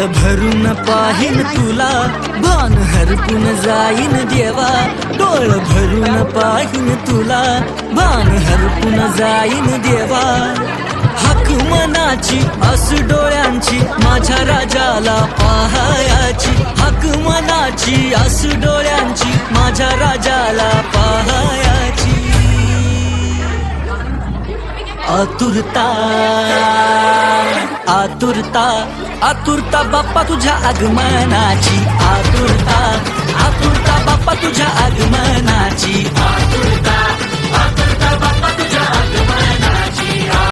भरून पाहीन तुला, भान हरपून जाईन देवा. डोळ भरून पाहीन तुला, भान हरपून जाईन देवा. हाक मनाची आस डोळ्यांची माझ्या राजाला पाहायाची. हाक मनाची आस डोळ्यांची माझ्या राजाला पाहायाची. आतुरता आतुरता आतुरता बाप्पा तुझ्या आगमनाची. आतुरता आतुरता बाप्पा तुझ्या आगमनाची. आतुरता आतुरता बाप्पा